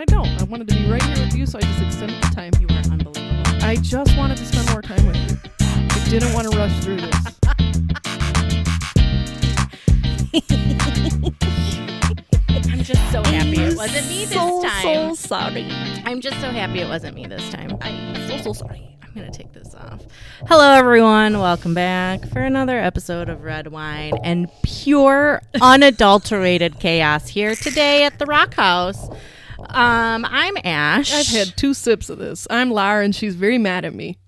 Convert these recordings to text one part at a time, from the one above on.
I don't. I wanted to be right here with you, so I just extended the time. You are unbelievable. I just wanted to spend more time with you. I didn't want to rush through this. I'm just so happy it wasn't me this time. So sorry. I'm just so happy it wasn't me this time. I'm so sorry. I'm going to take this off. Hello, everyone. Welcome back for another episode of Red Wine and pure, unadulterated chaos here today at the Rock House. I'm Ash. I've had 2 sips of this. I'm Lara, and she's very mad at me.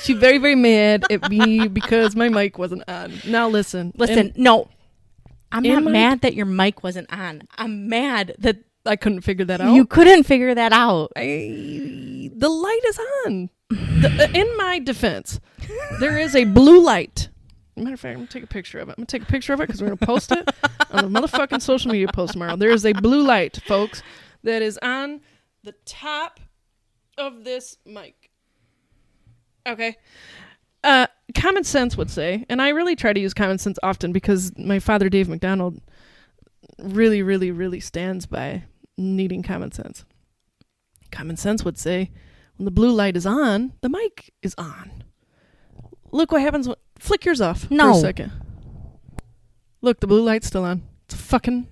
She's very, very mad at me because my mic wasn't on. Now listen. No. I'm not mad that your mic wasn't on. I'm mad that I couldn't figure that out. you couldn't figure that out. The light is on. In my defense, there is a blue light. Matter of fact, I'm going to take a picture of it. I'm going to take a picture of it because we're going to post it on the motherfucking social media post tomorrow. There is a blue light, folks, that is on the top of this mic. Okay. Common sense would say, and I really try to use common sense often because my father, Dave McDonald, really, really, really stands by needing common sense. Common sense would say, when the blue light is on, the mic is on. Look what happens when... Flick yours off for a second. Look, the blue light's still on. It's a fucking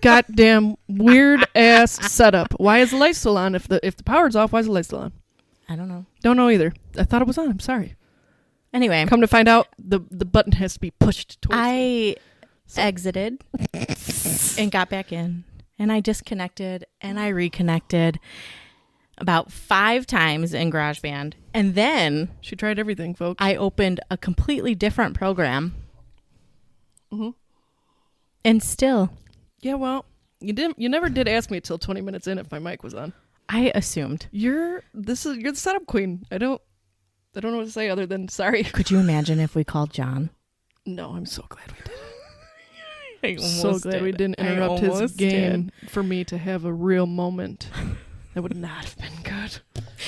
goddamn weird-ass setup. Why is the light still on? If the power's off, why is the light still on? I don't know. Don't know either. I thought it was on. I'm sorry. Anyway. Come to find out, the button has to be pushed towards me. Exited and got back in. And I disconnected and I reconnected about 5 times in GarageBand. And then... She tried everything, folks. I opened a completely different program. Mm-hmm. And still... Yeah, well, you never did ask me till 20 minutes in if my mic was on. I assumed. You're the setup queen. I don't know what to say other than sorry. Could you imagine if we called John? No, I'm so glad we did. I'm so glad we didn't interrupt his game for me to have a real moment. That would not have been good.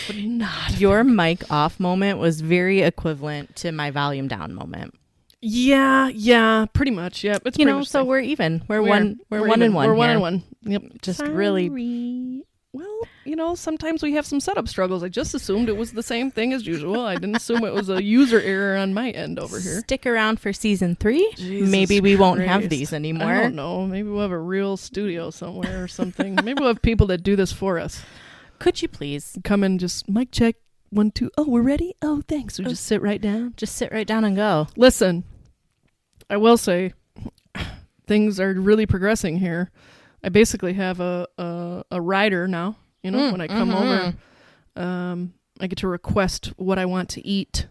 Would not have Your mic off moment was very equivalent to my volume down moment. Yeah, pretty much. Yeah, it's so we're even. We're one and one. We're 1 and 1. Yep. Just sorry. really. Well, sometimes we have some setup struggles. I just assumed it was the same thing as usual. I didn't assume it was a user error on my end over here. Stick around for season 3. Jesus Maybe we won't Christ. have these anymore. I don't know. Maybe we'll have a real studio somewhere or something. Maybe we'll have people that do this for us. Could you please come and just mic check 1 2? Oh, we're ready. Oh, thanks. We just sit right down. Just sit right down and go. Listen, I will say things are really progressing here. I basically have a rider now. When I come over, I get to request what I want to eat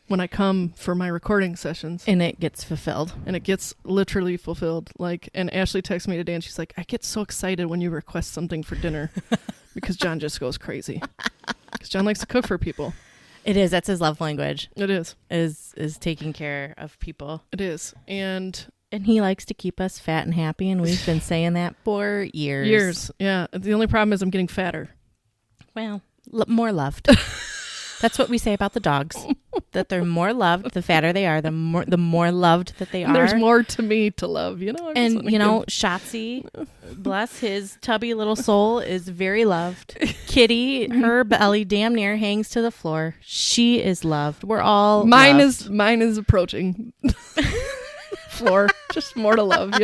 when I come for my recording sessions. And it gets fulfilled. And it gets literally fulfilled. And Ashley texted me today and she's like, I get so excited when you request something for dinner because John just goes crazy. Because John likes to cook for people. It is. That's his love language. It is. Is taking care of people. It is. And he likes to keep us fat and happy, and we've been saying that for years. Years, yeah. The only problem is I'm getting fatter. Well, more loved. That's what we say about the dogs, that they're more loved. The fatter they are, the more loved that they are. There's more to me to love, Shotzi, bless his tubby little soul, is very loved. Kitty, her belly damn near hangs to the floor. She is loved. We're all Mine loved. is approaching floor. Just more to love,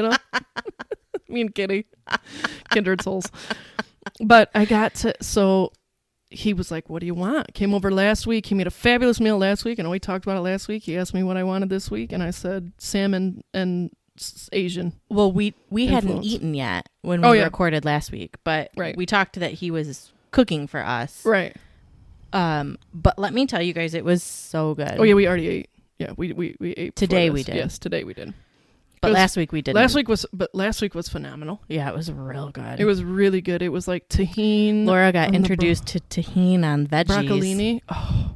Me and Kitty, kindred souls. But I got to, so he was like, what do you want? Came over last week. He made a fabulous meal last week. I know we talked about it last week. He asked me what I wanted this week, and I said salmon and Asian. Well, we hadn't eaten yet when we recorded last week, but we talked that he was cooking for us. Right. But let me tell you guys, it was so good. Oh yeah, we already ate. Yeah, we ate today. We did. Yes, today we did. But last week we didn't. Last week was phenomenal. Yeah, it was real good. It was really good. It was like tahine. Laura got introduced to tahine on veggies. Broccolini. Oh,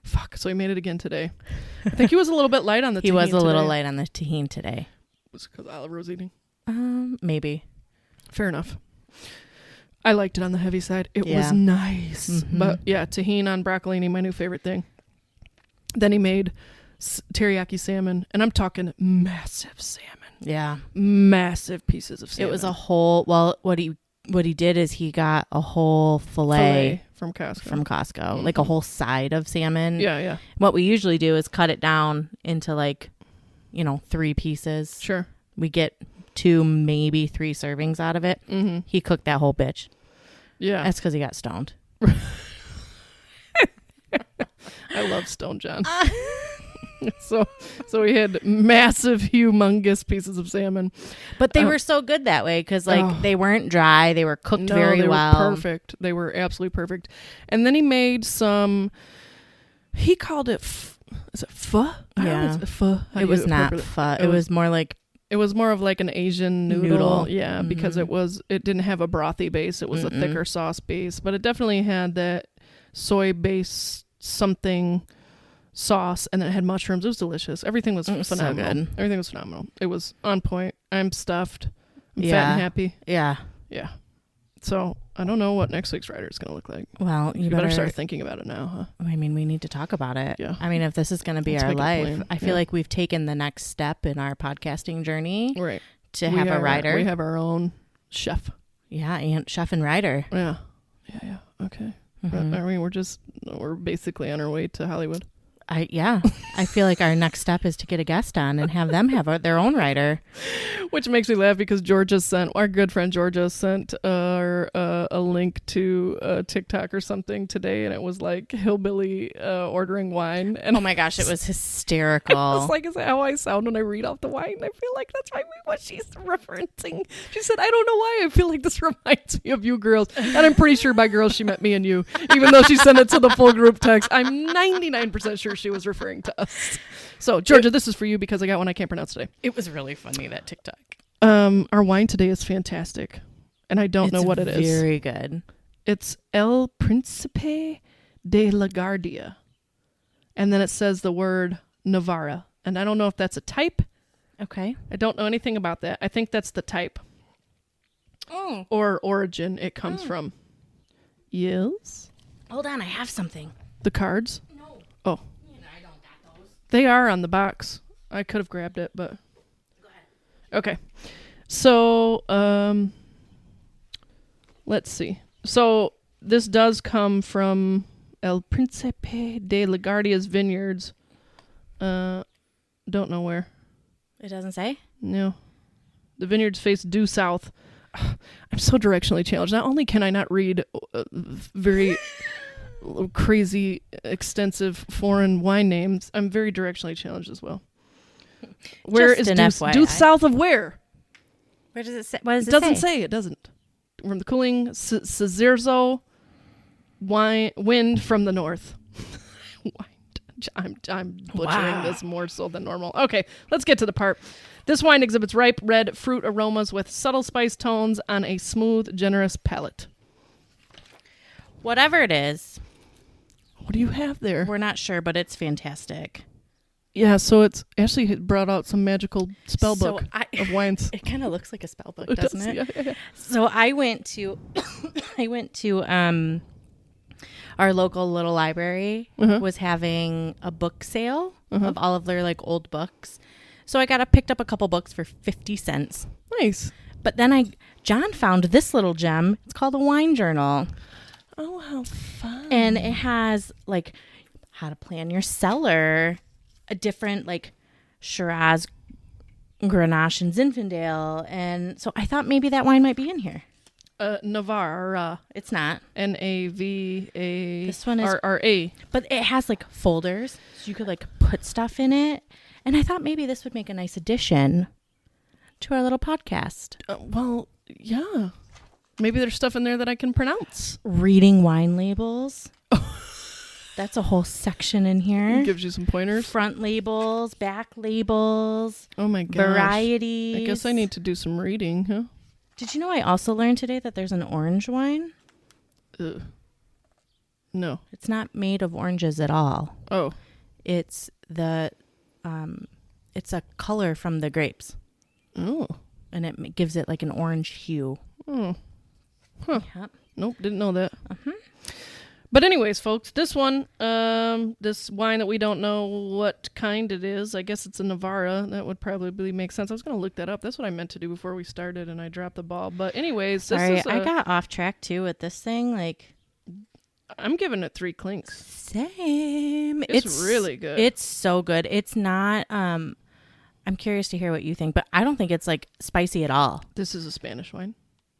fuck. So he made it again today. I think he was a little bit light on the tahine. He was a little light on the tahine today. Was it because Oliver was eating? Maybe. Fair enough. I liked it on the heavy side. It was nice. Mm-hmm. But yeah, tahine on broccolini, my new favorite thing. Then he made teriyaki salmon, and I'm talking massive salmon. Yeah. Massive pieces of salmon. It was a whole, well, what he what he did is he got a whole Filet from Costco. Costco, like a whole side of salmon. Yeah. What we usually do is cut it down into like, 3 pieces. Sure. We get 2, maybe 3 servings out of it. Mm-hmm. He cooked that whole bitch. Yeah. That's because he got stoned. I love Stone John. So we had massive, humongous pieces of salmon. But they were so good that way because they weren't dry. They were cooked very well. They were perfect. They were absolutely perfect. And then he made some, he called it, is it pho? Yeah. Pho. It was not pho. It was more like. It was more of like an Asian noodle. Yeah, Mm-hmm. because it didn't have a brothy base. It was a thicker sauce base. But it definitely had that soy-based something sauce, and then it had mushrooms. It was delicious. Everything was phenomenal. So good. Everything was phenomenal. It was on point. I'm stuffed. I'm fat Yeah. and happy. Yeah. Yeah. So I don't know what next week's rider is going to look like. Well, you better start thinking about it now, huh? I mean, we need to talk about it. Yeah. I mean, if this is going to be Let's our make a life, plan. I feel like we've taken the next step in our podcasting journey Right. to have a rider. We have our own chef. Yeah, and chef and rider. Yeah. Yeah. Okay. Mhm. I mean, we're basically on our way to Hollywood. I feel like our next step is to get a guest on and have them have their own rider. Which makes me laugh because our good friend Georgia sent a link to TikTok or something today, and it was like hillbilly ordering wine. And Oh my gosh, it was hysterical. I was like, is that how I sound when I read off the wine? I feel like that's what she's referencing. She said, I don't know why I feel like this reminds me of you girls. And I'm pretty sure by girls she meant me and you, even though she sent it to the full group text. I'm 99% sure she was referring to us. So Georgia, this is for you because I got one I can't pronounce today. It was really funny, that TikTok. Our wine today is fantastic, and I don't know what it is. Very good. It's El Príncipe de la Guardia, and then it says the word Navarra, and I don't know if that's a type. Okay. I don't know anything about that. I think that's the type or origin it comes from. Yes. Hold on, I have something. The cards. No. Oh, I don't got those. they are on the box. I could have grabbed it, but. Go ahead. Okay. So, let's see. So, this does come from El Príncipe de la Guardia's vineyards. Don't know where. It doesn't say? No. The vineyards face due south. I'm so directionally challenged. Not only can I not read very crazy, extensive foreign wine names, I'm very directionally challenged as well. Where Just is an due, FYI. due south of where? Where does it say? What does It doesn't say. It doesn't. From the cooling Cizerzo wind from the north. I'm butchering this more so than normal. Okay, let's get to the part. This wine exhibits ripe red fruit aromas with subtle spice tones on a smooth, generous palate. Whatever it is, What do you have there? we're not sure, but it's fantastic. Yeah, so it's Ashley had brought out some magical spell So book I- of wines. It kind of looks like a spell book, It doesn't does, it? yeah. So I went to our local little library was having a book sale of all of their like old books. So I picked up a couple books for 50 cents. Nice. But then John found this little gem. It's called a wine journal. Oh, how fun. And it has like how to plan your cellar, a different like Shiraz, Grenache, and Zinfandel. And so I thought maybe that wine might be in here. Navarra. It's not. N-A-V-A. This one is- R-R-A. But it has like folders, so you could like put stuff in it. And I thought maybe this would make a nice addition to our little podcast. Well, yeah. Maybe there's stuff in there that I can pronounce. Reading wine labels. That's a whole section in here. Gives you some pointers. Front labels, back labels, Oh my gosh. varieties. I guess I need to do some reading, huh? Did you know I also learned today that there's an orange wine? Ugh. No. It's not made of oranges at all. Oh. It's it's a color from the grapes, Oh. and it gives it like an orange hue. Oh. Huh. Yep. Nope, didn't know that. But anyways, folks, this one, this wine that we don't know what kind it is, I guess it's a Navarra. That would probably make sense. I was going to look that up. That's what I meant to do before we started, and I dropped the ball. But anyways, Sorry, I got off track too with this thing. Like, I'm giving it 3 clinks. Same. It's really good. It's so good. It's not. I'm curious to hear what you think, but I don't think it's like spicy at all. This is a Spanish wine.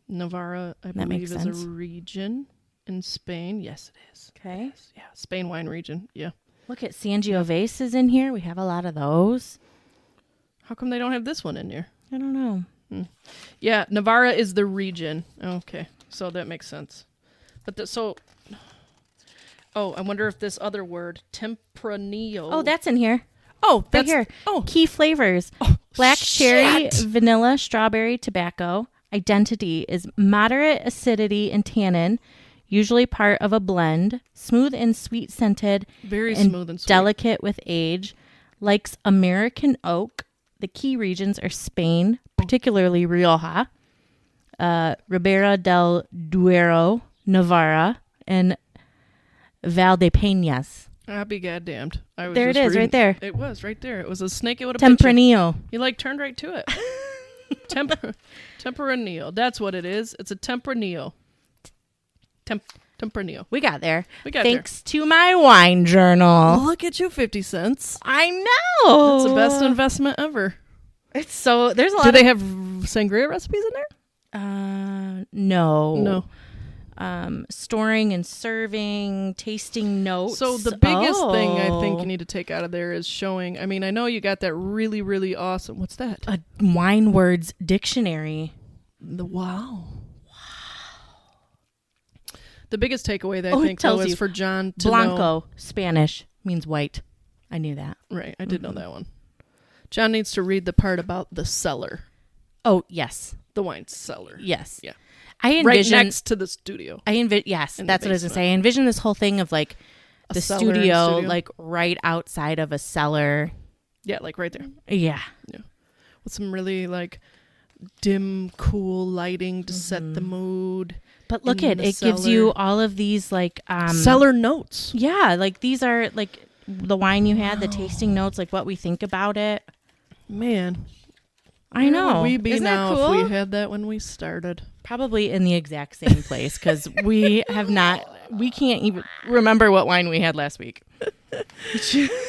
Navarra, I That believe, makes is sense. a region in Spain. Yes, it is. Okay. Yes. Yeah, Spain wine region. Yeah. Look at Sangiovese is in here. We have a lot of those. How come they don't have this one in here? I don't know. Yeah, Navarra is the region. Okay, so that makes sense. But I wonder if this other word, Tempranillo. Oh, that's in here. Oh, Right that's here. Oh, Key flavors. oh, Black cherry, shit. vanilla, strawberry, tobacco. Identity is moderate acidity and tannin, usually part of a blend. Smooth and sweet scented. Very and smooth and sweet. delicate with age. Likes American oak. The key regions are Spain, particularly Rioja, Ribera del Duero, Navarra, and Valdepeñas. I'll be goddamned. I was There it just is, right reading- there. It was right there. It was a snake. It would have bit you. Tempranillo. You turned right to it. Tempranillo. That's what it is. It's a Tempranillo. Tempranillo. We got there. We got Thanks to my wine journal. Look at you, 50 cents. I know. That's the best investment ever. It's so there's a lot. Do they have sangria recipes in there? No. No. Storing and serving, tasting notes. So the biggest thing I think you need to take out of there is showing. I mean, I know you got that really, really awesome. What's that? A wine words dictionary. Wow. The biggest takeaway that Oh, I it think though tells is you. for John to Blanco, know. Spanish, means white. I knew that. Right, I did know that one. John needs to read the part about the cellar, Oh, yes. the wine cellar. Yes. Yeah. I Right envision next to the studio. yes, In the that's what I was going to basement. say. I envision this whole thing of like A the cellar and studio like right outside of a cellar. Yeah, like right there. Yeah. With some really like dim, cool lighting to set the mood. But look In at the it gives you cellar. all of these like Cellar notes. Yeah, like these are like the wine you had, the tasting notes, like what we think about it. Man. I know. Where would we be Isn't now that cool? if we had that when we started? Probably in the exact same place because we can't even remember what wine we had last week.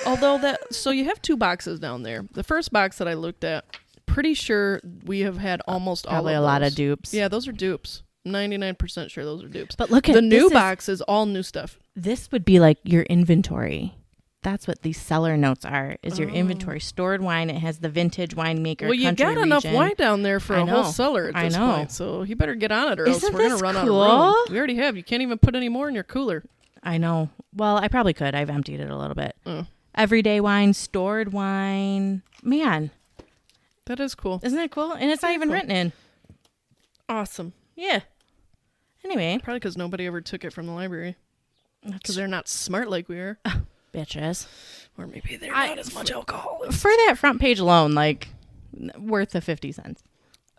Although so you have 2 boxes down there. The first box that I looked at, pretty sure we have had almost all Probably of a lot those. of dupes. Yeah, those are dupes. 99% sure those are dupes. But look at the new this box is all new stuff. This would be like your inventory. That's what these cellar notes are, is your inventory. Stored wine. It has the vintage winemaker. Well, you country got enough region. wine down there for I a whole know. cellar at I this know. point. So you better get on it or else Isn't we're going to this run out cool? of room. We already have. You can't even put any more in your cooler. I know. Well, I probably could. I've emptied it a little bit. Oh. Everyday wine, stored wine. Man, That is cool. isn't that cool? And it's not even cool. written in. Awesome. Yeah. Anyway, Probably because nobody ever took it from the library. Because they're not smart like we are. bitches. Or maybe they're not as much alcohol. For that front page alone, like, worth the 50 cents.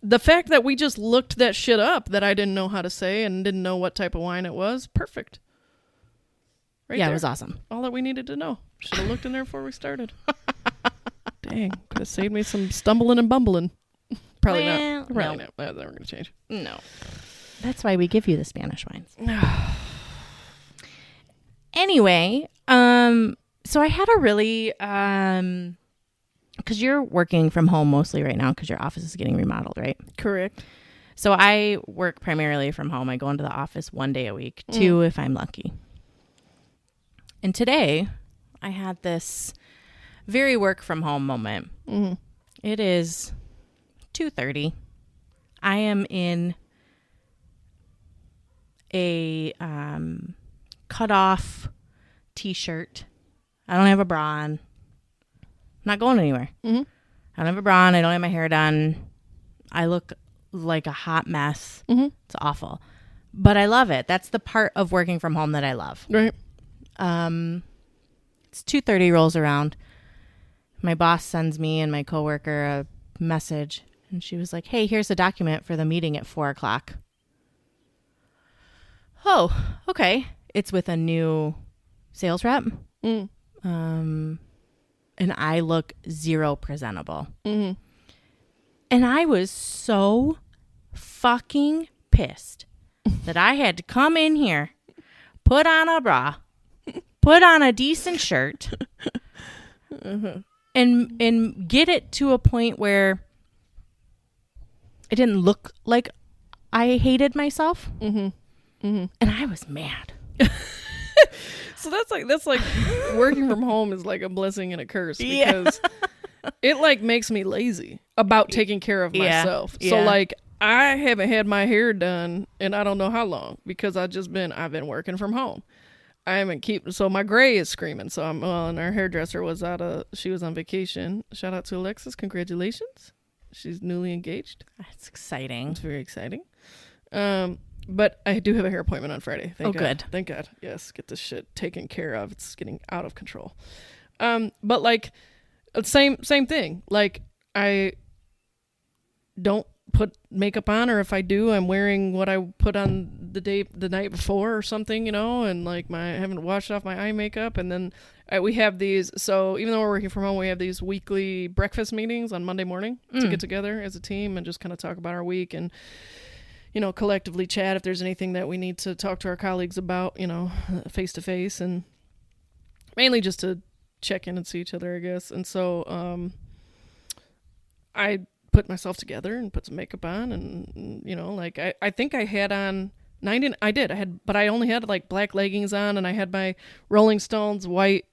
The fact that we just looked that shit up that I didn't know how to say and didn't know what type of wine it was, perfect. Right Yeah, there. it was awesome. All that we needed to know. Should have looked in there before we started. Dang, could have saved me some stumbling and bumbling. Probably Well, not. Probably no. not. That's never going to change. No. That's why we give you the Spanish wines. Anyway, so I had a really, because you're working from home mostly right now because your office is getting remodeled, right? Correct. So I work primarily from home. I go into the office 1 day a week, 2 if I'm lucky. And today I had this very work from home moment. Mm-hmm. It is 2:30. I am in a cut off t-shirt. I don't have a bra on. I'm not going anywhere. Mm-hmm. I don't have a bra on. I don't have my hair done. I look like a hot mess. Mm-hmm. It's awful. But I love it. That's the part of working from home that I love. Right. It's 2:30 rolls around. My boss sends me and my coworker a message. And she was like, hey, here's a document for the meeting at 4:00. Oh, okay. It's with a new sales rep. Mm. And I look zero presentable. Mm-hmm. And I was so fucking pissed that I had to come in here, put on a bra, put on a decent shirt, and get it to a point where it didn't look like I hated myself. Mm-hmm. Mm-hmm. And I was mad. So that's like working from home is like a blessing and a curse because it like makes me lazy about taking care of myself. Yeah. So like I haven't had my hair done in I don't know how long because I've been working from home. I haven't so my gray is screaming. So and our hairdresser she was on vacation. Shout out to Alexis. Congratulations. She's newly engaged. That's exciting. It's very exciting. But I do have a hair appointment on Friday. Thank God. Good. Thank God. Yes, get this shit taken care of. It's getting out of control. But like, same thing. Like, I don't put makeup on, or if I do, I'm wearing what I put on the night before or something, and like I haven't washed off my eye makeup. And then we have these. So even though we're working from home, we have these weekly breakfast meetings on Monday morning to get together as a team and just kind of talk about our week and collectively chat if there's anything that we need to talk to our colleagues about, face to face, and mainly just to check in and see each other, I guess. And so I put myself together and put some makeup on, and like I think I had on but I only had like black leggings on, and I had my Rolling Stones white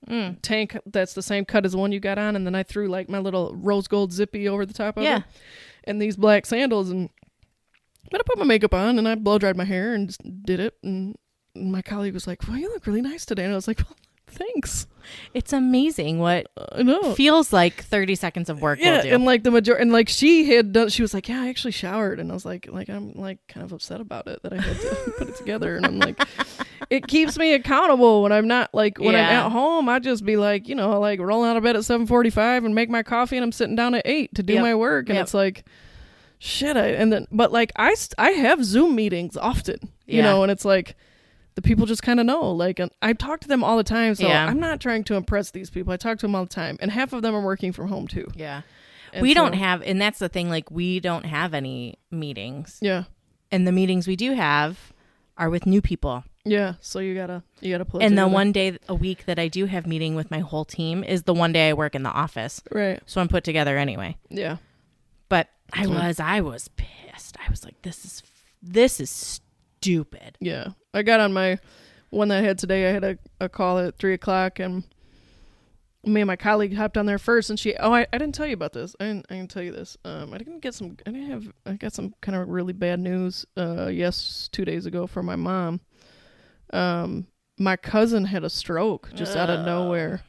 tank that's the same cut as the one you got on, and then I threw like my little rose gold zippy over the top of it, and these black sandals. And but I put my makeup on and I blow dried my hair and just did it. And my colleague was like, "Well, you look really nice today." And I was like, "Well, thanks." It's amazing what I know feels like 30 seconds of work will do. And like the majority, and like she was like, "Yeah, I actually showered." And I was like I'm like kind of upset about it that I had to put it together. And I'm like, it keeps me accountable when I'm not like, when I'm at home, I just be like, like rolling out of bed at 7:45 and make my coffee, and I'm sitting down at 8 to do my work. And it's like, shit. But like I have Zoom meetings often, and it's like the people just kind of know, like, and I talk to them all the time. So I'm not trying to impress these people. I talk to them all the time, and half of them are working from home too. Yeah. And don't have, and that's the thing, like we don't have any meetings. Yeah. And the meetings we do have are with new people. Yeah. So you gotta pull it And together. the one day a week that I do have meeting with my whole team is the one day I work in the office. Right. So I'm put together anyway. Yeah. But I was pissed. I was like, this is stupid. Yeah. I got on my one that I had today. I had a call at 3:00, and me and my colleague hopped on there first, and I didn't tell you about this. I didn't tell you this. I got some kind of really bad news 2 days ago from my mom. My cousin had a stroke just out of nowhere.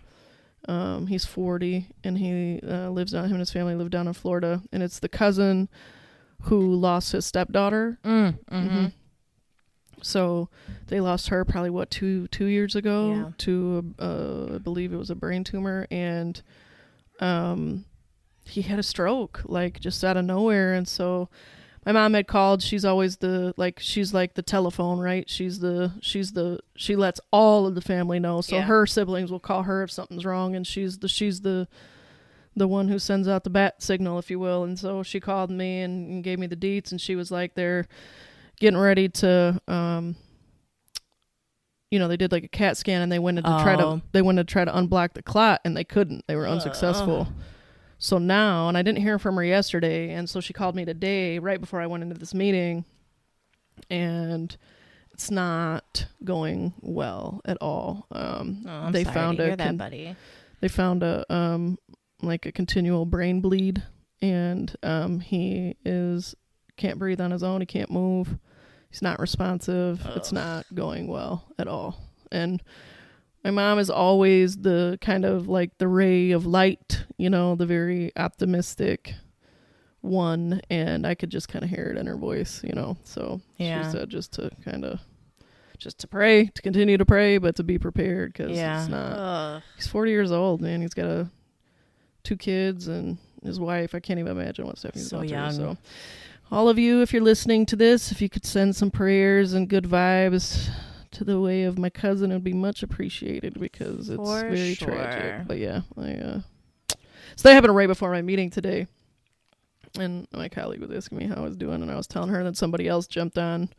He's 40, and he him and his family live down in Florida, and it's the cousin who lost his stepdaughter. Mm-hmm. So they lost her probably 2 years ago to I believe it was a brain tumor, and he had a stroke like just out of nowhere. And so my mom had called. She's always she's like the telephone, right? She lets all of the family know. So her siblings will call her if something's wrong, and she's the one who sends out the bat signal, if you will. And so she called me and gave me the deets, and she was like, they're getting ready to they did like a CAT scan, and they wanted to try to unblock the clot, and they couldn't. They were unsuccessful. So now, and I didn't hear from her yesterday, and so she called me today right before I went into this meeting, and it's not going well at all. I'm sorry to hear that, buddy. They found a like a continual brain bleed, and he can't breathe on his own. He can't move. He's not responsive. It's not going well at all. And my mom is always the kind of like the ray of light, the very optimistic one. And I could just kind of hear it in her voice, So she said just to pray, to continue to pray, but to be prepared, because it's not. He's 40 years old, man. He's got 2 kids and his wife. I can't even imagine what Stephanie's so about young. to do. So all of you, if you're listening to this, if you could send some prayers and good vibes to the way of my cousin, it would be much appreciated because it's For very sure. tragic. But yeah, so that happened right before my meeting today. And my colleague was asking me how I was doing, and I was telling her that somebody else jumped on.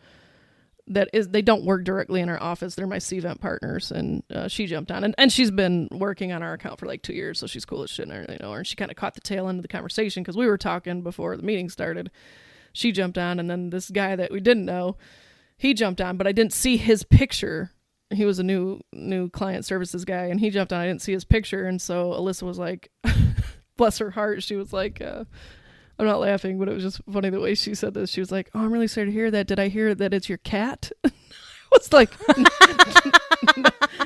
They don't work directly in our office. They're my C-Vent partners, and she jumped on. And she's been working on our account for like 2 years, so she's cool as shit, and I really know her. And she kind of caught the tail end of the conversation because we were talking before the meeting started. She jumped on, and then this guy that we didn't know, he jumped on, but I didn't see his picture. He was a new client services guy, and he jumped on. I didn't see his picture, and so Alyssa was like, bless her heart, she was like... I'm not laughing, but it was just funny the way she said this. She was like, "Oh, I'm really sorry to hear that. Did I hear that it's your cat?" I was like,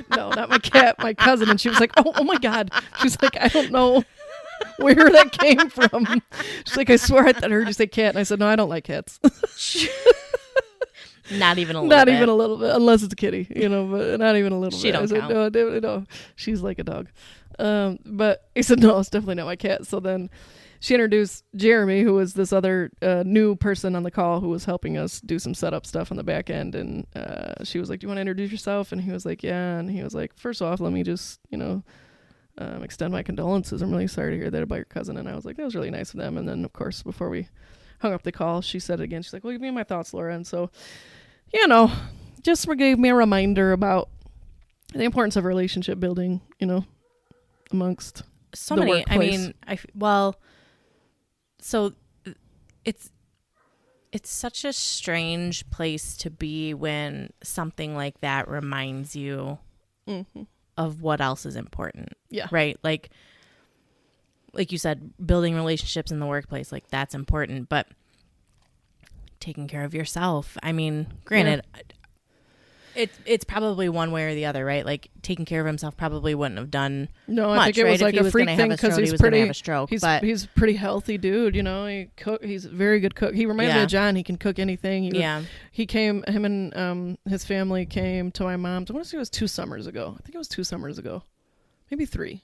"No, not my cat, my cousin." And she was like, "Oh my God." She's like, "I don't know where that came from." She's like, "I swear I heard you say cat." And I said, "No, I don't like cats." Not even a little Not bit. even a little bit, unless it's a kitty, but not even a little She bit. don't I said, count. No, she's like a dog. But he said, "No, it's definitely not my cat." So then she introduced Jeremy, who was this other new person on the call who was helping us do some setup stuff on the back end. And she was like, "Do you want to introduce yourself?" And he was like, "Yeah." And he was like, "First off, let me just, extend my condolences. I'm really sorry to hear that about your cousin." And I was like, "That was really nice of them." And then, of course, before we hung up the call, she said it again. She's like, "Well, give me my thoughts, Laura." And so, just gave me a reminder about the importance of relationship building, amongst So the many. workplace. I mean, so it's such a strange place to be when something like that reminds you of what else is important. Yeah. Right? Like you said, building relationships in the workplace, like that's important, but taking care of yourself. I mean, granted, it's probably one way or the other, right? Like taking care of himself probably wouldn't have done No, much, I think it right? was like If he a was freak gonna thing have a because stroke, he he's was gonna pretty. have a stroke, He's but a pretty healthy dude. He he's a very good cook. He reminds me Yeah. of John. He can cook anything. yeah, He came. Him and his family came to my mom's. I want to say it was 2 summers ago. I think it was 2 summers ago, maybe 3.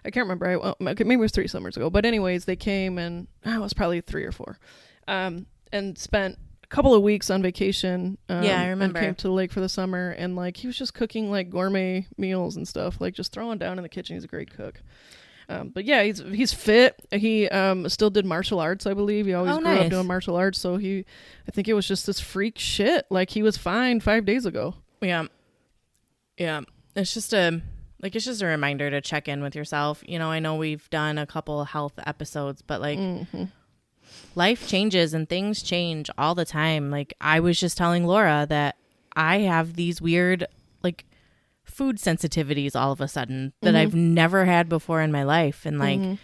I can't remember. Maybe it was 3 summers ago. But anyways, they came and it was probably 3 or 4, and spent a couple of weeks on vacation. Yeah, I remember. And came to the lake for the summer, and like he was just cooking like gourmet meals and stuff, like just throwing down in the kitchen. He's a great cook. But yeah, he's fit. He still did martial arts, I believe. He always grew up nice. doing martial arts. So I think it was just this freak shit. Like he was fine 5 days ago. yeah. It's just a reminder to check in with yourself. I know we've done a couple of health episodes, but like life changes and things change all the time. Like I was just telling Laura that I have these weird like food sensitivities all of a sudden that I've never had before in my life, and like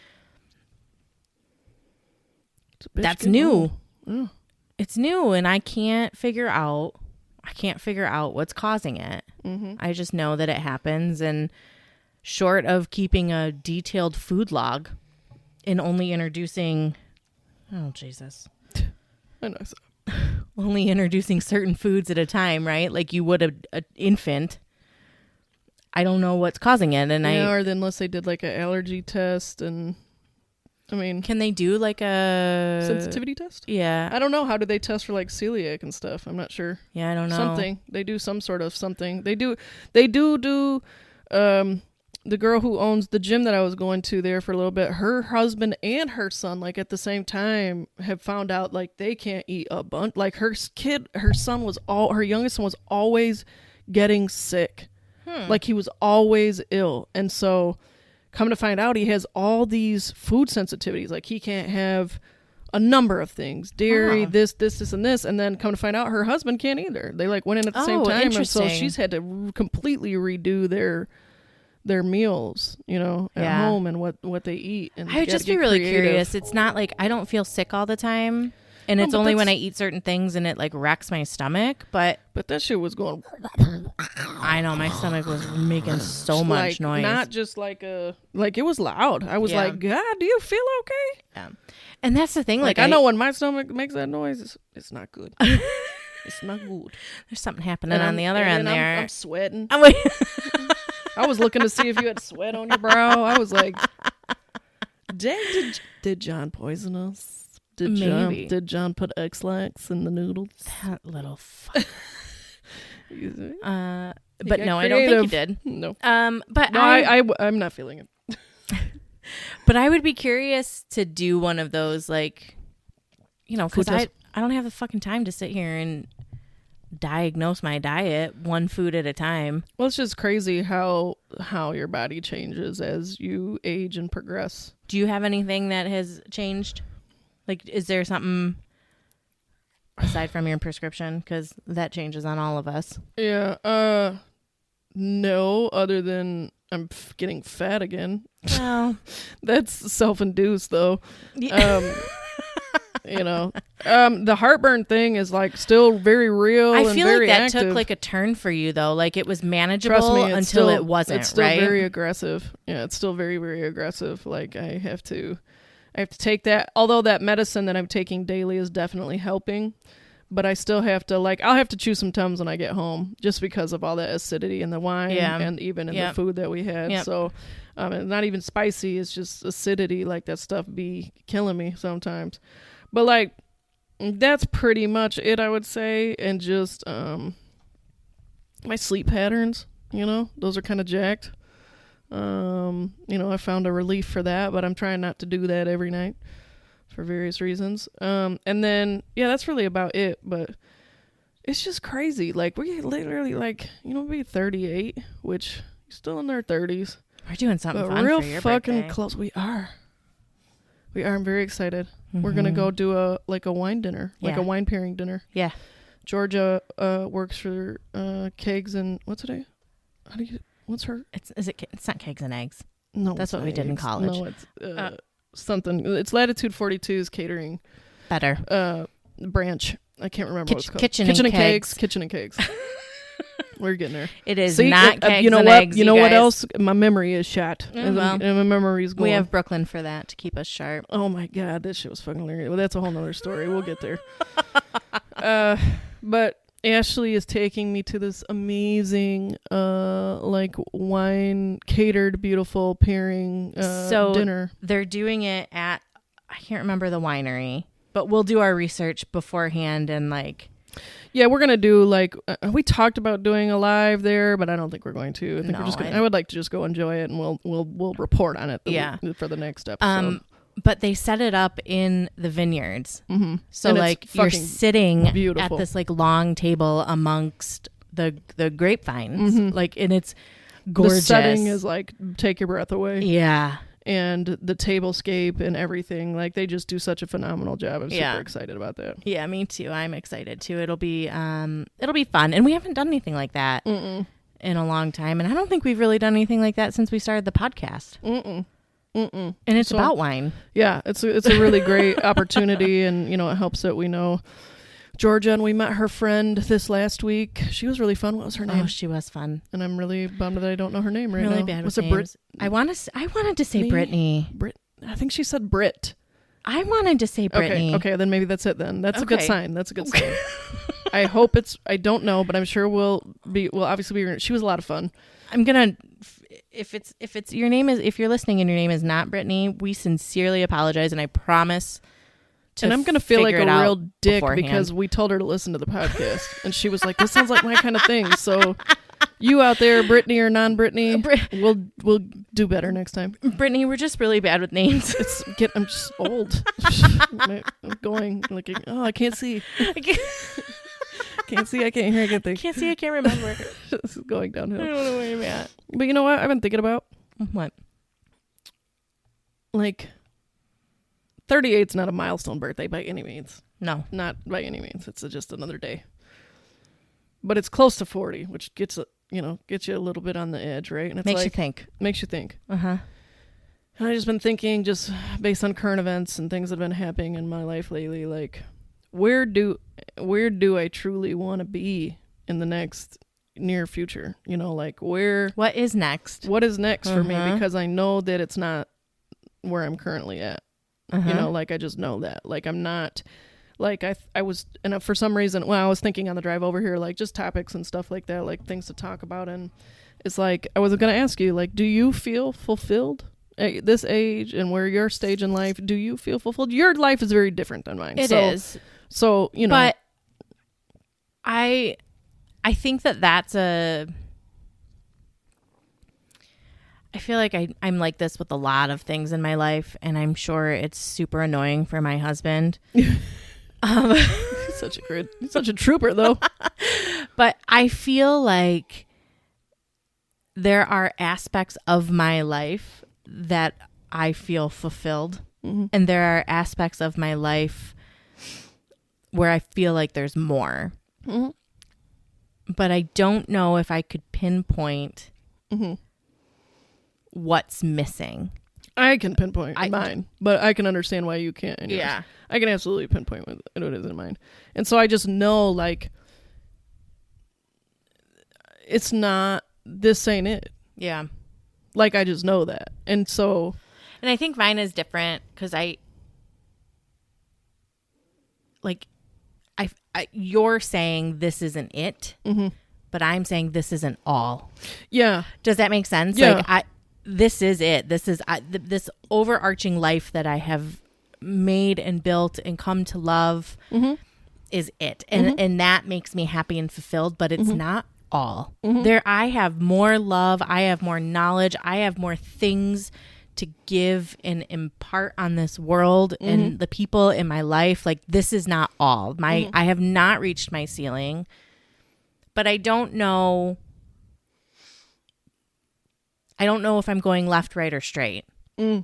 that's new. Yeah. It's new, and I can't figure out what's causing it. I just know that it happens, and short of keeping a detailed food log and only introducing only introducing certain foods at a time, right? Like you would an infant. I don't know what's causing it, and or then unless they did like an allergy test, and I mean, can they do like a sensitivity test? Yeah, I don't know. How do they test for like celiac and stuff? I'm not sure. Yeah, I don't know. Something. They do some sort of something. They do the girl who owns the gym that I was going to there for a little bit, her husband and her son, like at the same time, have found out like they can't eat a bunch. Like her youngest son was always getting sick. Like he was always ill. And so come to find out, he has all these food sensitivities. Like he can't have a number of things, dairy, this, and this. And then come to find out her husband can't either. They like went in at the same time. And so she's had to completely redo their meals, at home and what they eat. And I would just be really curious. It's not like I don't feel sick all the time. And it's only when I eat certain things and it like wrecks my stomach. But that shit was going. I know my stomach was making so much noise. Not just like it was loud. I was like, God, do you feel okay? Yeah. And that's the thing. Like I know when my stomach makes that noise, it's not good. It's not good. There's something happening on the other end there. I'm sweating. I'm like, I was looking to see if you had sweat on your brow. I was like, dang, did John poison us? Did John put X-Lax in the noodles? That little fuck. But no, I don't think you did. No. But No, I'm not feeling it. But I would be curious to do one of those, like, you know, because I don't have the fucking time to sit here and diagnose my diet one food at a time. Well, it's just crazy how your body changes as you age and progress. Do you have anything that has changed? Like, is there something aside from your prescription? Because that changes on all of us. Yeah. No, other than I'm getting fat again. Well, that's self-induced though. You know, the heartburn thing is like still very real. I feel very like that active. took like a turn for you though. Like it was manageable Trust me, until still, it wasn't. It's still right? very aggressive. Yeah, it's still very, very aggressive. Like I have to take that. Although that medicine that I'm taking daily is definitely helping, but I still have to I'll have to chew some Tums when I get home just because of all that acidity in the wine and even in the food that we had. Yep. So, it's not even spicy. It's just acidity. Like that stuff be killing me sometimes. But like, that's pretty much it, I would say. And just my sleep patterns, you know, those are kind of jacked. You know, I found a relief for that, but I'm trying not to do that every night for various reasons. And then, yeah, that's really about it. But it's just crazy. Like, we literally, like, you know, be 38, which still in their 30s. We're doing something fun real for your fucking birthday. close. We are. I'm very excited. We're gonna go do a wine dinner, like a wine pairing dinner. Yeah. Georgia works for Kegs and what's today? What's her? It's not Kegs and Eggs. No, that's what we did in college. No, it's something. It's Latitude 42's catering. Better. Branch. I can't remember what it's called. Kitchen and Kegs. Kitchen and Kegs. We're getting there. It is not Kegs you know and what? Eggs. You know guys. what else? My memory is shot. Well, and my memory's going. We have Brooklyn for that to keep us sharp. Oh my God, this shit was fucking hilarious. Well, that's a whole nother story. We'll get there. But Ashley is taking me to this amazing, like wine catered, beautiful pairing dinner. They're doing it at, I can't remember the winery, but we'll do our research beforehand and like. Yeah, we're gonna do like we talked about doing a live there, but I don't think we're going to. I think we're just gonna, I would like to just go enjoy it, and we'll report on it. For the next episode. But they set it up in the vineyards, so and like you're sitting beautiful. at this like long table amongst the grapevines, like, and it's gorgeous. The setting is like take your breath away. Yeah. And the tablescape and everything, like they just do such a phenomenal job. I'm super excited about that. Yeah, me too. I'm excited too. It'll be fun, and we haven't done anything like that in a long time. And I don't think we've really done anything like that since we started the podcast. And it's about wine. Yeah, it's a really great opportunity, and you know it helps that we know Georgia, and we met her friend this last week. She was really fun. What was her name? Oh, she was fun. And I'm really bummed that I don't know her name right now. Really bad with names. Brit? I wanted to say Brittany. I think she said Brit. I wanted to say Brittany. Okay, then maybe that's it then. That's a good sign. That's a good sign. I hope I don't know, but I'm sure we'll obviously be, she was a lot of fun. I'm going to, if it's your name is, if you're listening and your name is not Brittany, we sincerely apologize. And I promise and I'm going to feel like a real dick beforehand. Because we told her to listen to the podcast and she was like, this sounds like my kind of thing. So you out there, Brittany or non-Brittany, we'll do better next time. Brittany, we're just really bad with names. I'm just old. I'm going like, I can't see. Can't see, I can't hear, I can't think. Can't see, I can't remember. This is going downhill. I don't know where I'm at. But you know what I've been thinking about? What? Like, 38's not a milestone birthday by any means. No. Not by any means. It's just another day. But it's close to 40, which gets you a little bit on the edge, right? And it's makes you think. Makes you think. Uh-huh. And I've just been thinking, just based on current events and things that have been happening in my life lately, like, where do I truly want to be in the next near future? You know, like what is next? What is next for me? Because I know that it's not where I'm currently at. You know, like I just know that. Like I'm not, like I was, and for some reason, I was thinking on the drive over here, like just topics and stuff like that, like things to talk about. And it's like, I was going to ask you, like, do you feel fulfilled at this age and where your stage in life? Do you feel fulfilled? Your life is very different than mine. It is. So, you know. But I I think that's I feel like I'm like this with a lot of things in my life, and I'm sure it's super annoying for my husband. He's such a trooper, though. But I feel like there are aspects of my life that I feel fulfilled. Mm-hmm. And there are aspects of my life where I feel like there's more. Mm-hmm. But I don't know if I could pinpoint what's missing. I can pinpoint mine, but I can understand why you can't. Yeah. I can absolutely pinpoint what it is in mine. And so I just know, like, it's not, this ain't it. Yeah. Like, I just know that. And so. And I think mine is different because you're saying this isn't it, but I'm saying this isn't all. Yeah. Does that make sense? Yeah. Like, this is it. This is this overarching life that I have made and built and come to love is it. And that makes me happy and fulfilled, but it's not all. I have more love. I have more knowledge. I have more things to give and impart on this world and the people in my life. Like, this is not all. I have not reached my ceiling, but I don't know if I'm going left, right, or straight. Do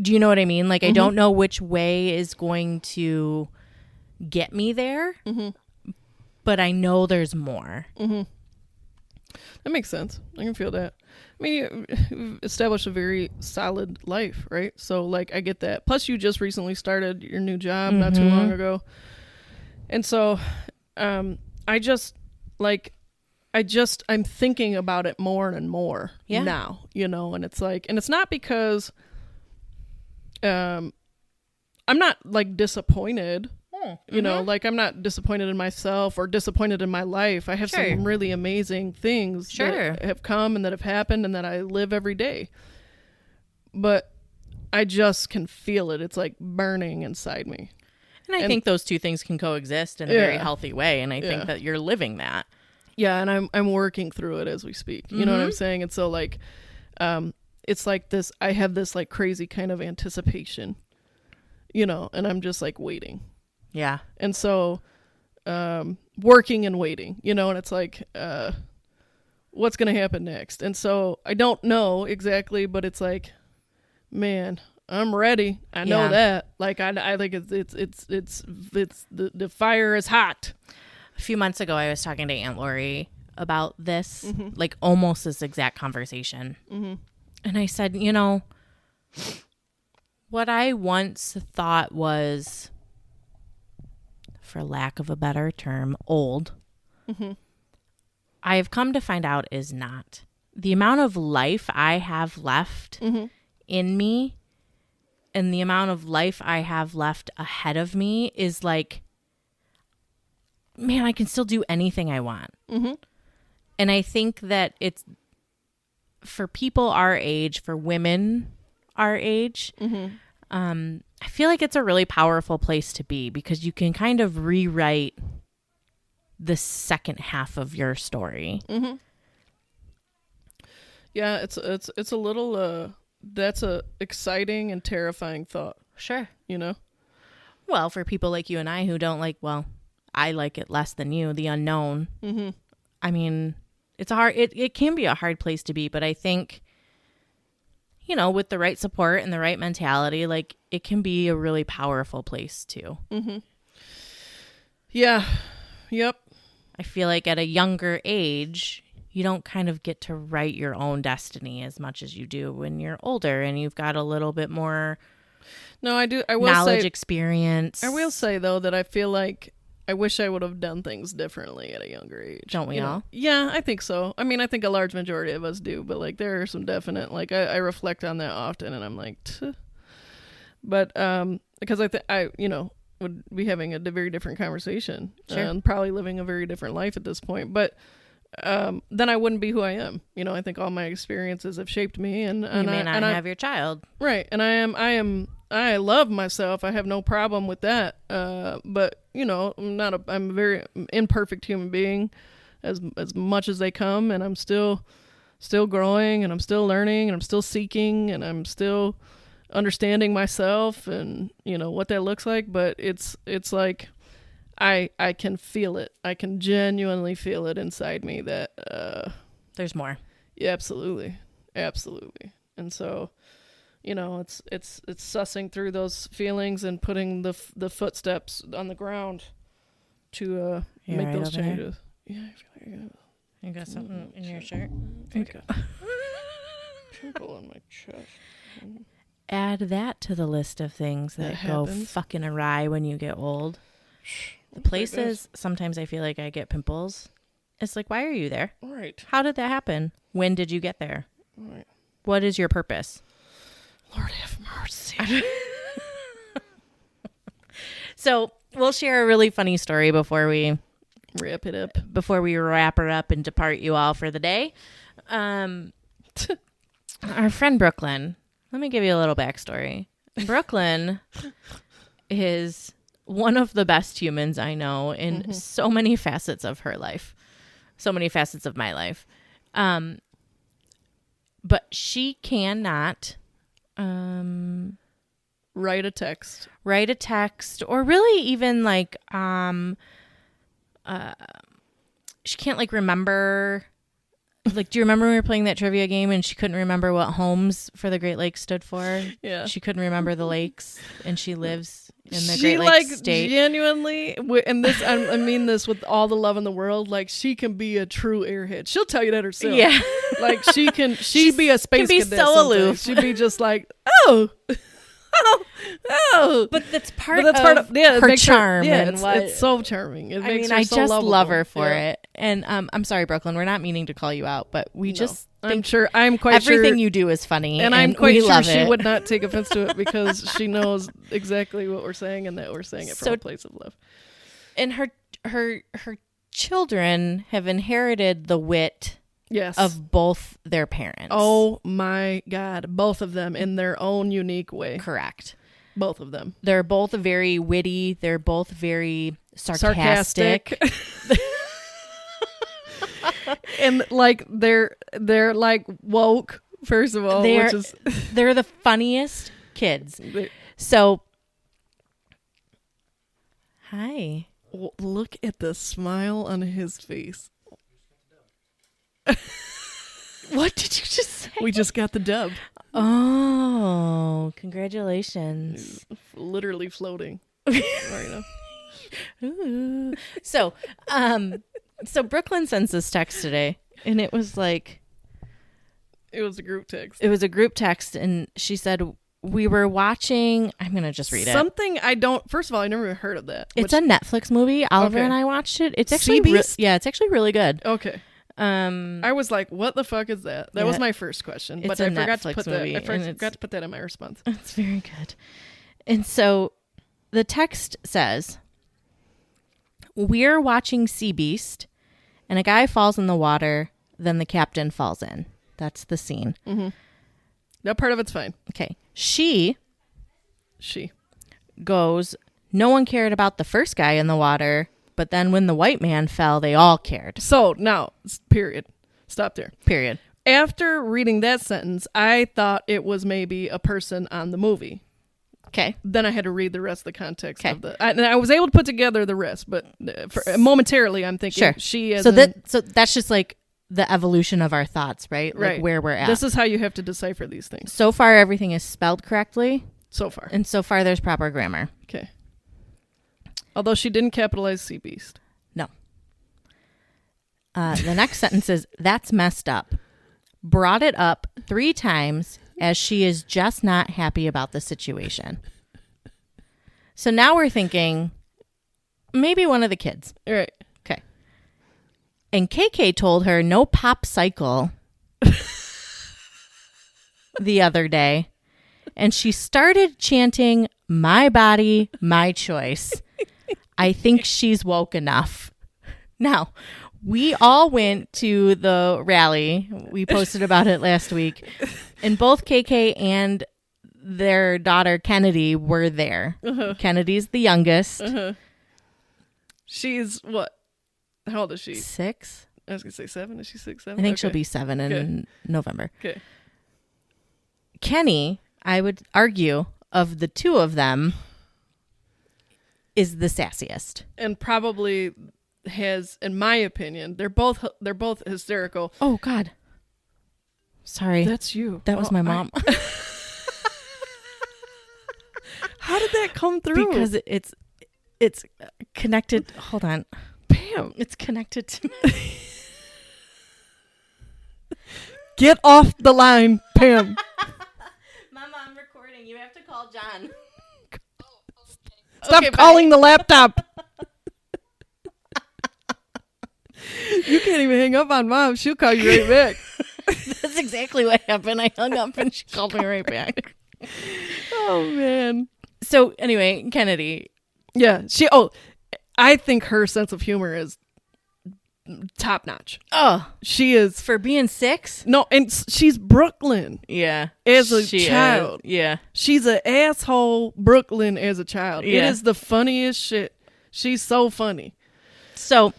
you know what I mean? Like, I don't know which way is going to get me there, but I know there's more. That makes sense. I can feel that. I mean, you've established a very solid life, right? So, like, I get that. Plus, you just recently started your new job not too long ago. And so, I'm thinking about it more and more now, and it's like, and it's not because, I'm not, like, disappointed. Like, I'm not disappointed in myself or disappointed in my life. I have some really amazing things that have come and that have happened and that I live every day. But I just can feel it. It's like burning inside me. And I think those two things can coexist in a very healthy way. And I think that you're living that. Yeah. And I'm working through it as we speak. You know what I'm saying? And so, like, it's like this, I have this, like, crazy kind of anticipation, and I'm just, like, waiting. Yeah. And so, working and waiting, and it's like, what's going to happen next? And so I don't know exactly, but it's like, man, I'm ready. I know that. Like, I think it's the fire is hot. A few months ago, I was talking to Aunt Lori about this, like, almost this exact conversation. And I said, what I once thought was, for lack of a better term, old, I have come to find out is not. The amount of life I have left in me and the amount of life I have left ahead of me is like, man, I can still do anything I want. And I think that it's for people our age, for women our age, I feel like it's a really powerful place to be because you can kind of rewrite the second half of your story. Yeah, it's a little that's a exciting and terrifying thought. Sure. Well, for people like you and I who don't like, I like it less than you, the unknown. I mean, it's it can be a hard place to be, but I think, with the right support and the right mentality, like, it can be a really powerful place too. Yeah. Yep. I feel like at a younger age, you don't kind of get to write your own destiny as much as you do when you're older and you've got a little bit more I will knowledge, say, experience. I will say, though, that I feel like I wish I would have done things differently at a younger age. Don't we all? Yeah, I think so. I mean, I think a large majority of us do, but, like, there are some definite, like, I reflect on that often and I'm like, Tuh. But, because I would be having a very different conversation and probably living a very different life at this point. But, then I wouldn't be who I am. I think all my experiences have shaped me and you may not have your child. Right. And I love myself. I have no problem with that. But I'm a very imperfect human being. as much as they come, and I'm still growing, and I'm still learning, and I'm still seeking, and I'm still understanding myself, and what that looks like. But it's like I can feel it. I can genuinely feel it inside me that there's more. Yeah, absolutely. And so, it's sussing through those feelings and putting the footsteps on the ground to make those changes. There? Yeah, I feel like you got something in your shirt? Okay. Pimple on my chest. Add that to the list of things that go fucking awry when you get old. The places sometimes I feel like I get pimples. It's like, why are you there? Right. How did that happen? When did you get there? Right. What is your purpose? Lord have mercy. So we'll share a really funny story before we wrap it up. Before we wrap her up and depart you all for the day. Our friend Brooklyn. Let me give you a little backstory. Brooklyn is one of the best humans I know in so many facets of her life. So many facets of my life. But she cannot write a text, or really even like she can't like remember. Like, do you remember when we were playing that trivia game and she couldn't remember what Homes for the Great Lakes stood for? Yeah, she couldn't remember the lakes, and she lives in the Great Lakes state. Genuinely, and this I mean this with all the love in the world. Like, she can be a true airhead. She'll tell you that herself. Yeah, like she'd be a space cadet. So aloof. She'd be just like, oh. But that's part of her charm. It's so charming. It makes her I so just lovable. love her for it. And I'm sorry, Brooklyn, we're not meaning to call you out, but we just think I'm quite sure everything you do is funny, and I'm quite sure she it. would not take offense to it because she knows exactly what we're saying and that we're saying it from a place of love. And her children have inherited the wit. Yes. Of both their parents. Oh my God. Both of them in their own unique way. Correct. Both of them. They're both very witty. They're both very sarcastic. And like they're like woke, first of all. They're the funniest kids. So hi. Well, look at the smile on his face. What did you just say? We just got the dub. Oh, congratulations. Literally floating. Right now. Ooh. So Brooklyn sends this text today, and it was like... It was a group text. It was a group text, and she said, we were watching... I'm going to just read it. Something First of all, I never even heard of that. It's a Netflix movie. Oliver and I watched it. It's actually... it's actually really good. Okay. I was like, what the fuck is that? That was my first question. But I forgot to put that. I forgot to put that in my response. It's very good. And so the text says, we're watching Sea Beast, and a guy falls in the water, then the captain falls in. That's the scene. Mm-hmm. That part of it's fine. Okay. She goes, no one cared about the first guy in the water, but then when the white man fell, they all cared. So now, period. Stop there. Period. After reading that sentence, I thought it was maybe a person on the movie. Okay. Then I had to read the rest of the context of and I was able to put together the rest, but momentarily I'm thinking she is. So that's just like the evolution of our thoughts, right? Like where we're at. This is how you have to decipher these things. So far, everything is spelled correctly. So far. And so far, there's proper grammar. Okay. Although she didn't capitalize Sea Beast. No. The next sentence is, that's messed up. Brought it up 3 times as she is just not happy about the situation. So now we're thinking, maybe one of the kids. All right. Okay. And KK told her no pop cycle the other day. And she started chanting, my body, my choice. I think she's woke enough. Now, we all went to the rally. We posted about it last week. And both KK and their daughter, Kennedy, were there. Uh-huh. Kennedy's the youngest. Uh-huh. She's what? How old is she? 6. I was gonna say 7. Is she 6, 7? I think she'll be 7 in November. Okay. Kenny, I would argue, of the two of them, is the sassiest. And probably has, in my opinion, they're both hysterical. Oh God. Sorry. That's you. That was my mom. How did that come through? Because it's connected. Hold on. Bam. It's connected to me. Get off the line, Pam. Mama, I'm recording. You have to call John. Stop calling the laptop. You can't even hang up on Mom. She'll call you right back. That's exactly what happened. I hung up and she called me right back. Oh, man. So anyway, Kennedy. Yeah. I think her sense of humor is top notch. Oh, She is. for being 6? No, and she's Brooklyn. Yeah. As a She child. is. Yeah. She's an asshole Brooklyn as a child. It Yeah. is the funniest shit. She's so funny. So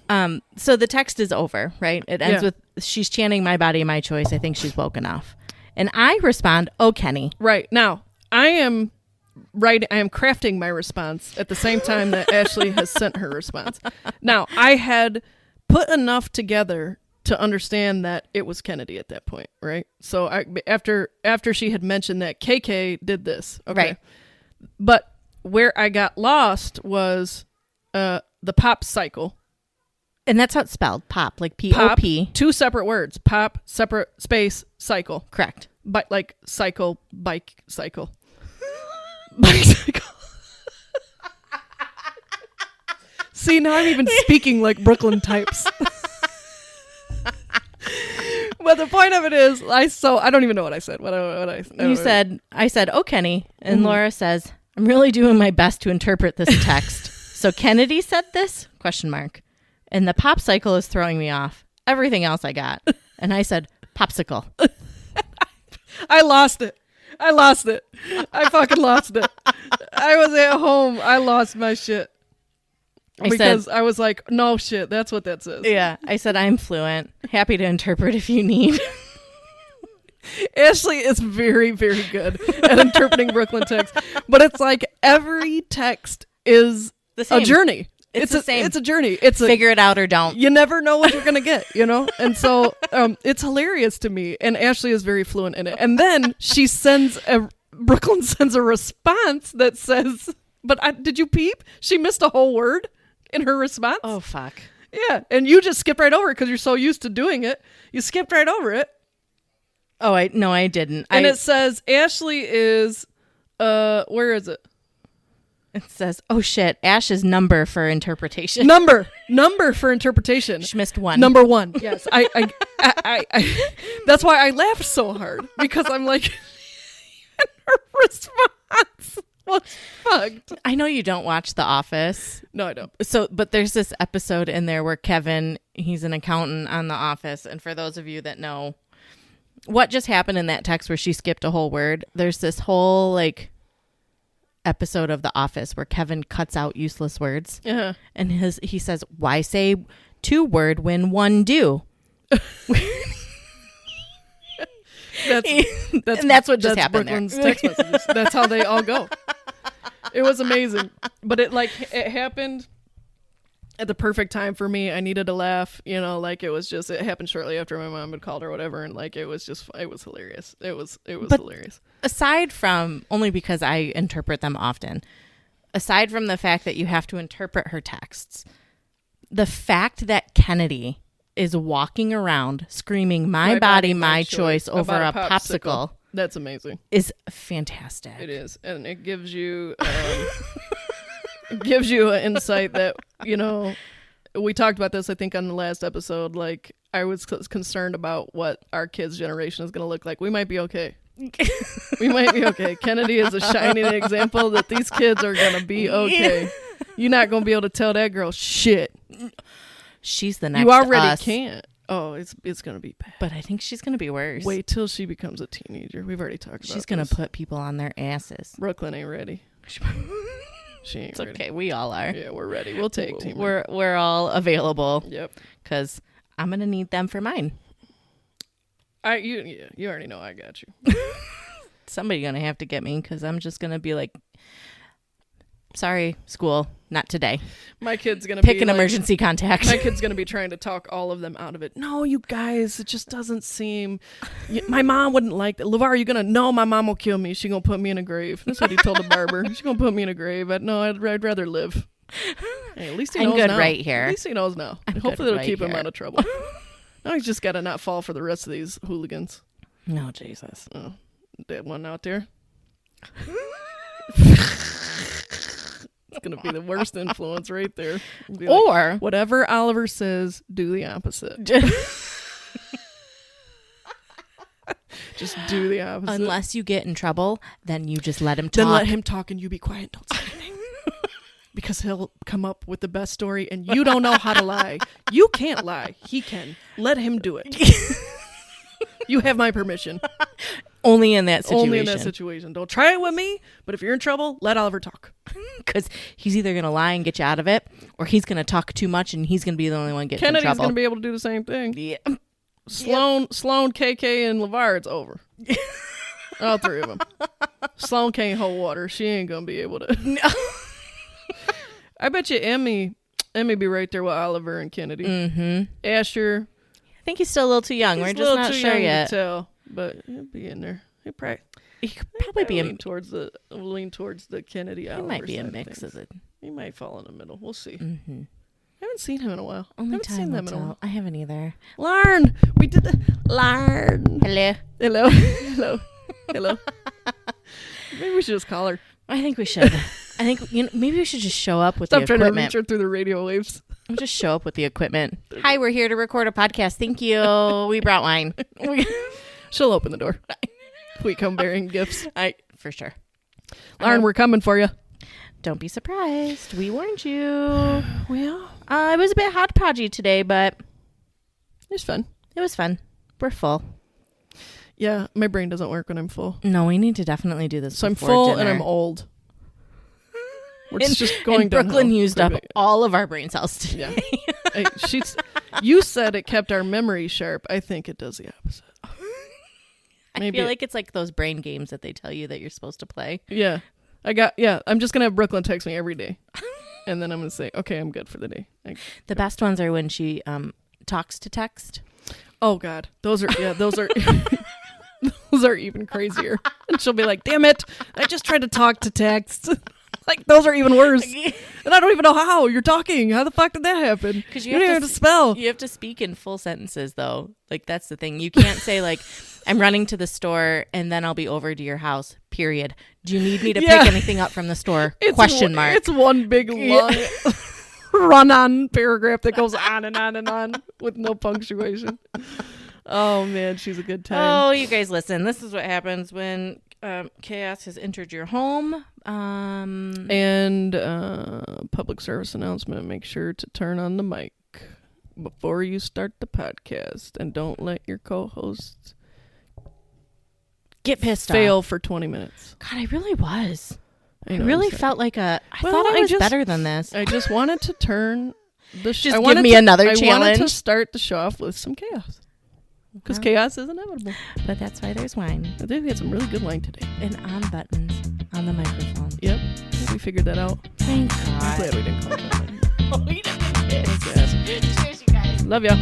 the text is over, right? It ends Yeah. with she's chanting "My body, my choice." I think she's woken off, and I respond, "Oh, Kenny." Right. Now, I am crafting my response at the same time that Ashley has sent her response. Now, I had put enough together to understand that it was Kennedy at that point, right? So after she had mentioned that KK did this, okay. Right. But where I got lost was the pop cycle. And that's how it's spelled, pop, like Pop, P-O-P. 2 separate words. Pop, separate space, cycle. Correct. But like cycle, bike, cycle. Bicycle. See, now I'm even speaking like Brooklyn types. But the point of it is, I don't even know what I said. I said, "Oh, Kenny," and Laura says, "I'm really doing my best to interpret this text." So Kennedy said this? Question mark. And the pop cycle is throwing me off. Everything else I got. And I said, "Popsicle." I lost it. I fucking lost it. I was at home. I lost my shit. I was like, no shit, that's what that says. Yeah. I said, "I'm fluent. Happy to interpret if you need." Ashley is very, very good at interpreting Brooklyn text. But it's like every text is The same. a journey. It's the same. It's a journey. Figure it out or don't. You never know what you're going to get, you know? And so it's hilarious to me. And Ashley is very fluent in it. And then Brooklyn sends a response that says, did you peep? She missed a whole word in her response. Oh, fuck. Yeah. And you just skip right over it because you're so used to doing it. You skipped right over it. Oh, I didn't. And it says Ashley is, where is it? It says, "Oh shit, Ash's number for interpretation." Number for interpretation. She missed one. Number 1. Yes. I that's why I laughed so hard because I'm like, her response was fucked. I know you don't watch The Office. No, I don't. So, but there's this episode in there where Kevin, he's an accountant on The Office. And for those of you that know what just happened in that text where she skipped a whole word, there's this whole episode of The Office where Kevin cuts out useless words. Uh-huh. And he says, "Why say 2 word when 1 do?" That's what just happened Brooklyn's there. text messages. That's how they all go. It was amazing. But it happened at the perfect time for me. I needed to laugh, it happened shortly after my mom had called or whatever, and it was hilarious. It was hilarious. Aside from, only because I interpret them often, aside from the fact that you have to interpret her texts, the fact that Kennedy is walking around screaming "My body, my choice" over a popsicle. That's amazing. Is fantastic. It is. And it gives you an insight that, we talked about this, I think, on the last episode. I was concerned about what our kids' generation is going to look like. We might be okay. We might be okay. Kennedy is a shining example that these kids are going to be okay. You're not going to be able to tell that girl shit. She's the next You already us. can't. Oh, it's going to be bad. But I think she's going to be worse. Wait till she becomes a teenager. We've already talked about She's going this. to put people on their asses. Brooklyn ain't ready. She ain't It's ready. okay. We all are. Yeah, we're ready. We'll take team. We're all available. Yep. Because I'm gonna need them for mine. You already know I got you. Somebody's gonna have to get me because I'm just gonna be like, sorry, school, not today. My kid's gonna Pick be an like, emergency contact. My kid's gonna be trying to talk all of them out of it. No, you guys, it just doesn't seem. My mom wouldn't like that. LeVar, are you gonna? No, my mom will kill me. She gonna put me in a grave. That's what he told the barber. She's gonna put me in a grave. No, I'd rather live. Hey, at least he knows I'm good now. right here. At least he knows now. Hopefully it'll keep him out of trouble. Now he's just gotta not fall for the rest of these hooligans. No, Jesus. Oh, that one out there. It's gonna be the worst influence right there. Be like, Or whatever Oliver says, do the opposite. Just do the opposite. unless you get in trouble, then you just let him talk. Then let him talk and you be quiet. Don't say anything. Because he'll come up with the best story and you don't know how to lie. You can't lie. He can. Let him do it. You have my permission. Only in that situation. Only in that situation. Don't try it with me, but if you're in trouble, let Oliver talk. Because he's either going to lie and get you out of it, or he's going to talk too much and he's going to be the only one getting in trouble. Kennedy's going to be able to do the same thing. Yeah. Sloan, KK, and LeVar, it's over. All three of them. Sloan can't hold water. She ain't going to be able to. No. I bet you Emmy be right there with Oliver and Kennedy. Mm-hmm. Asher. I think he's still a little too young. We're just not sure yet. To tell, but he'll be in there. He could probably be lean towards the Kennedy. He Oliver might be a side of mix things. of it. He might fall in the middle. We'll see. Mm-hmm. I haven't seen him in a while. Only haven't time seen will them in a while. tell. I haven't either. Larn, we did the Larn. Hello. Hello. Maybe we should just call her. I think we should. I think maybe we should just show up with Stop the trying to reach equipment. her through the radio waves. We'll just show up with the equipment. Hi, we're here to record a podcast. Thank you. We brought wine. She'll open the door. We come bearing gifts. For sure. Lauren, we're coming for you. Don't be surprised. We warned you. Well, It was a bit hodgepodgey today, but it's fun. it was fun. We're full. Yeah, my brain doesn't work when I'm full. No, we need to definitely do this. So I'm before full dinner. and I'm old. We're And- just going and Brooklyn downhill. used up all of our brain cells Yeah. today. You said it kept our memory sharp. I think it does the opposite. I feel like it's like those brain games that they tell you that you're supposed to play. Yeah. I'm just going to have Brooklyn text me every day. And then I'm going to say, okay, I'm good for the day. The best ones are when she talks to text. Oh, God. Those are those are even crazier. And she'll be like, damn it. I just tried to talk to text. Like, those are even worse. And I don't even know how. You're talking. How the fuck did that happen? Because you don't even have to spell. You have to speak in full sentences, though. Like, that's the thing. You can't say, like, I'm running to the store and then I'll be over to your house, period. Do you need me to pick anything up from the store? Question mark. It's one big long run-on paragraph that goes on and on and on with no punctuation. Oh, man, she's a good time. Oh, you guys listen. This is what happens when chaos has entered your home. And public service announcement, make sure to turn on the mic before you start the podcast, and don't let your co-hosts get pissed fail off. For 20 minutes. God, I really was. I really felt like I thought I was better than this. I just wanted to turn the Just give me another challenge. I wanted to start the show off with some chaos. Because chaos is inevitable. But that's why there's wine. I think we had some really good wine today. And on buttons on the microphone. Yep. We figured that out. Thank God. I'm glad we didn't call it that. We didn't. Love ya.